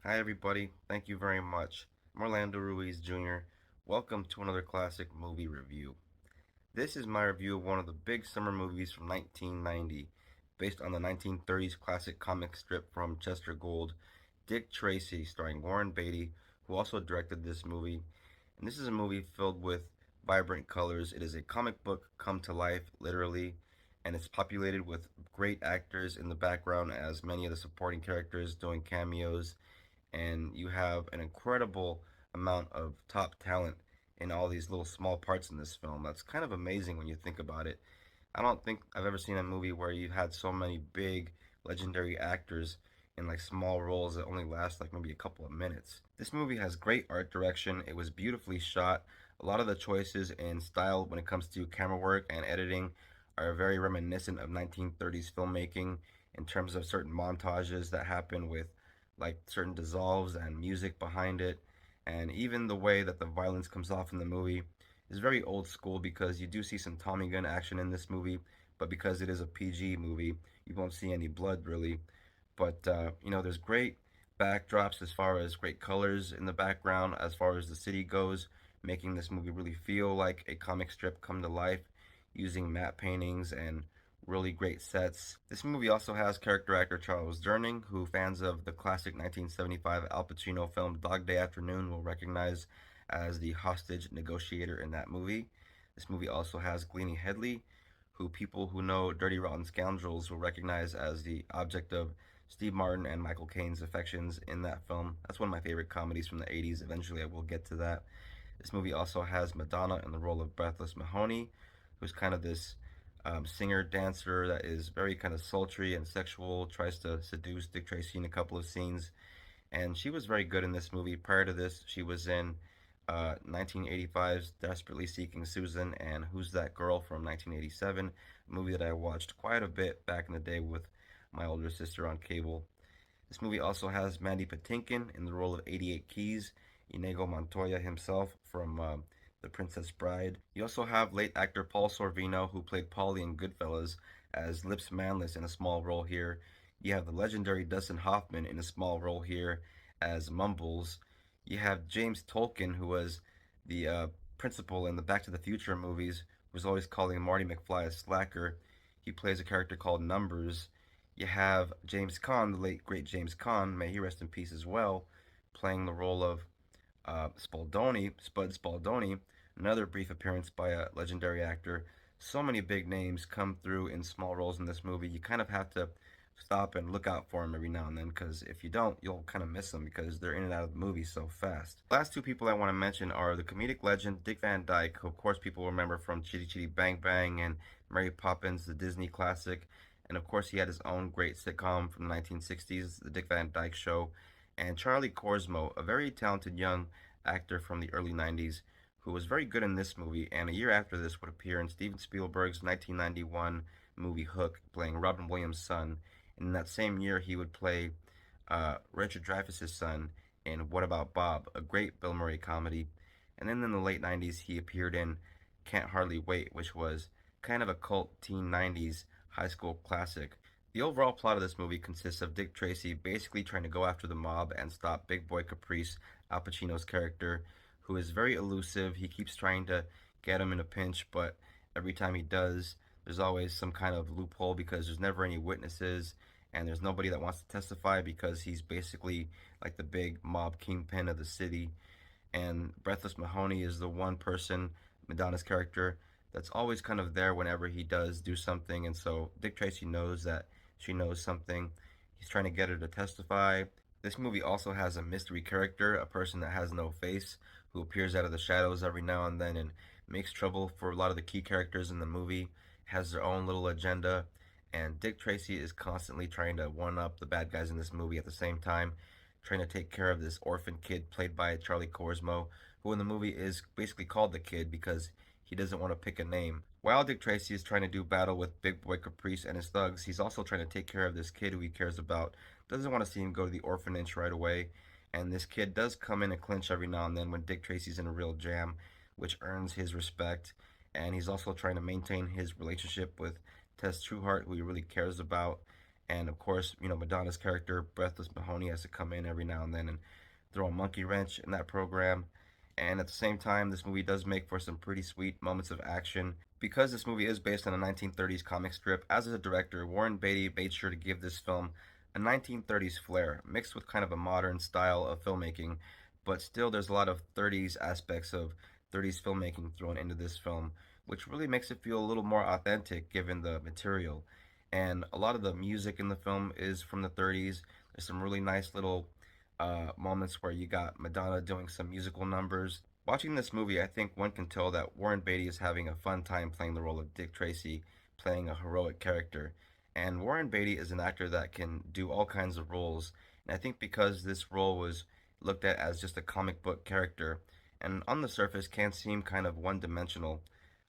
Hi, everybody. Thank you very much. I'm Orlando Ruiz Jr. Welcome to another classic movie review. This is my review of one of the big summer movies from 1990, based on the 1930s classic comic strip from Chester Gould, Dick Tracy, starring Warren Beatty, who also directed this movie. And this is a movie filled with vibrant colors. It is a comic book come to life, literally, and it's populated with great actors in the background as many of the supporting characters doing cameos, and you have an incredible amount of top talent in all these little small parts in this film. That's kind of amazing when you think about it. I don't think I've ever seen a movie where you had so many big legendary actors in like small roles that only last like maybe a couple of minutes. This movie has great art direction. It was beautifully shot. A lot of the choices in style when it comes to camera work and editing are very reminiscent of 1930s filmmaking in terms of certain montages that happen with like certain dissolves and music behind it, and even the way that the violence comes off in the movie is very old school because you do see some Tommy gun action in this movie, but because it is a PG movie, you won't see any blood really. But there's great backdrops as far as great colors in the background as far as the city goes, making this movie really feel like a comic strip come to life using matte paintings and really great sets. This movie also has character actor Charles Durning, who fans of the classic 1975 Al Pacino film Dog Day Afternoon will recognize as the hostage negotiator in that movie. This movie also has Gleanie Headley, who people who know Dirty Rotten Scoundrels will recognize as the object of Steve Martin and Michael Caine's affections in that film. That's one of my favorite comedies from the 80s. Eventually, I will get to that. This movie also has Madonna in the role of Breathless Mahoney, who's kind of this singer dancer that is very kind of sultry and sexual, tries to seduce Dick Tracy in a couple of scenes. And she was very good in this movie. Prior to this, she was in 1985's Desperately Seeking Susan and Who's That Girl from 1987, a movie that I watched quite a bit back in the day with my older sister on cable. This movie also has Mandy Patinkin in the role of 88 Keys, Inigo Montoya himself from The Princess Bride. You also have late actor Paul Sorvino, who played Paulie in Goodfellas, as Lips Manless in a small role here. You have the legendary Dustin Hoffman in a small role here as Mumbles. You have James Tolkien, who was the principal in the Back to the Future movies, who was always calling Marty McFly a slacker. He plays a character called Numbers. You have James Caan, the late great James Caan, may he rest in peace as well, playing the role of Spud Spaldoni, another brief appearance by a legendary actor. So many big names come through in small roles in this movie. You kind of have to stop and look out for them every now and then, because if you don't, you'll kind of miss them because they're in and out of the movie so fast. The last two people I want to mention are the comedic legend Dick Van Dyke, who of course people remember from Chitty Chitty Bang Bang and Mary Poppins, the Disney classic. And of course, he had his own great sitcom from the 1960s, The Dick Van Dyke Show. And Charlie Korsmo, a very talented young actor from the early 90s, who was very good in this movie, and a year after this would appear in Steven Spielberg's 1991 movie Hook, playing Robin Williams' son. And in that same year, he would play Richard Dreyfuss' son in What About Bob, a great Bill Murray comedy. And then in the late 90s, he appeared in Can't Hardly Wait, which was kind of a cult teen 90s high school classic. The overall plot of this movie consists of Dick Tracy basically trying to go after the mob and stop Big Boy Caprice, Al Pacino's character, who is very elusive. He keeps trying to get him in a pinch, but every time he does, there's always some kind of loophole because there's never any witnesses and there's nobody that wants to testify because he's basically like the big mob kingpin of the city. And Breathless Mahoney is the one person, Madonna's character, that's always kind of there whenever he does do something. And so Dick Tracy knows that she knows something. He's trying to get her to testify. This movie also has a mystery character, a person that has no face, who appears out of the shadows every now and then and makes trouble for a lot of the key characters in the movie, has their own little agenda. And Dick Tracy is constantly trying to one up the bad guys in this movie at the same time, trying to take care of this orphan kid played by Charlie Korsmo, who in the movie is basically called the Kid because he doesn't want to pick a name. While Dick Tracy is trying to do battle with Big Boy Caprice and his thugs, he's also trying to take care of this kid who he cares about. Doesn't want to see him go to the orphanage right away. And this kid does come in a clinch every now and then when Dick Tracy's in a real jam, which earns his respect. And he's also trying to maintain his relationship with Tess Trueheart, who he really cares about. And of course, Madonna's character, Breathless Mahoney, has to come in every now and then and throw a monkey wrench in that program. And at the same time, this movie does make for some pretty sweet moments of action. Because this movie is based on a 1930s comic strip, as a director, Warren Beatty made sure to give this film a 1930s flair, mixed with kind of a modern style of filmmaking, but still there's a lot of 30s aspects of 30s filmmaking thrown into this film, which really makes it feel a little more authentic given the material. And a lot of the music in the film is from the 30s. There's some really nice little moments where you got Madonna doing some musical numbers. Watching this movie, I think one can tell that Warren Beatty is having a fun time playing the role of Dick Tracy, playing a heroic character. And Warren Beatty is an actor that can do all kinds of roles. And I think because this role was looked at as just a comic book character, and on the surface can seem kind of one dimensional,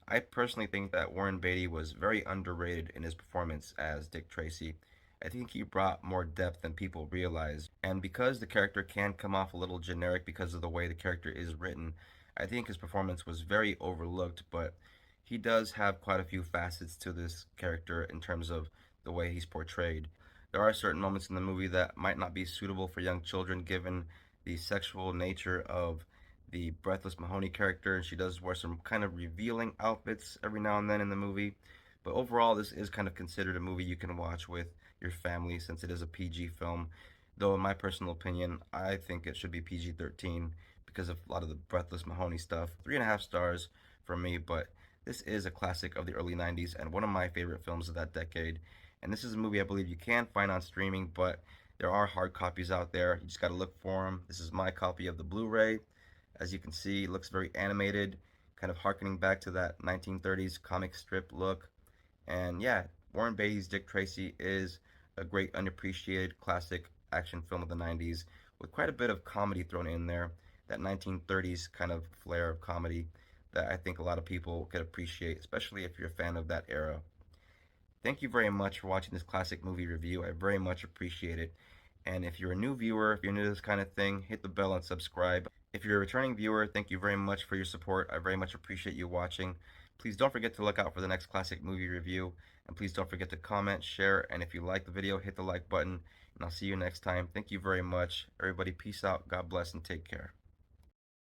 I personally think that Warren Beatty was very underrated in his performance as Dick Tracy. I think he brought more depth than people realize. And because the character can come off a little generic because of the way the character is written, I think his performance was very overlooked, but he does have quite a few facets to this character in terms of the way he's portrayed. There are certain moments in the movie that might not be suitable for young children given the sexual nature of the Breathless Mahoney character, and she does wear some kind of revealing outfits every now and then in the movie. But overall, this is kind of considered a movie you can watch with your family since it is a PG film. Though, in my personal opinion, I think it should be PG-13 because of a lot of the Breathless Mahoney stuff. 3.5 stars from me, but this is a classic of the early 90s and one of my favorite films of that decade. And this is a movie I believe you can find on streaming, but there are hard copies out there. You just got to look for them. This is my copy of the Blu-ray. As you can see, it looks very animated, kind of harkening back to that 1930s comic strip look. And yeah, Warren Beatty's Dick Tracy is a great unappreciated classic action film of the 90s with quite a bit of comedy thrown in there. That 1930s kind of flair of comedy that I think a lot of people could appreciate, especially if you're a fan of that era. Thank you very much for watching this classic movie review. I very much appreciate it. And if you're a new viewer, if you're new to this kind of thing, hit the bell and subscribe. If you're a returning viewer, thank you very much for your support. I very much appreciate you watching. Please don't forget to look out for the next classic movie review. And please don't forget to comment, share, and if you like the video, hit the like button. And I'll see you next time. Thank you very much. Everybody, peace out. God bless and take care.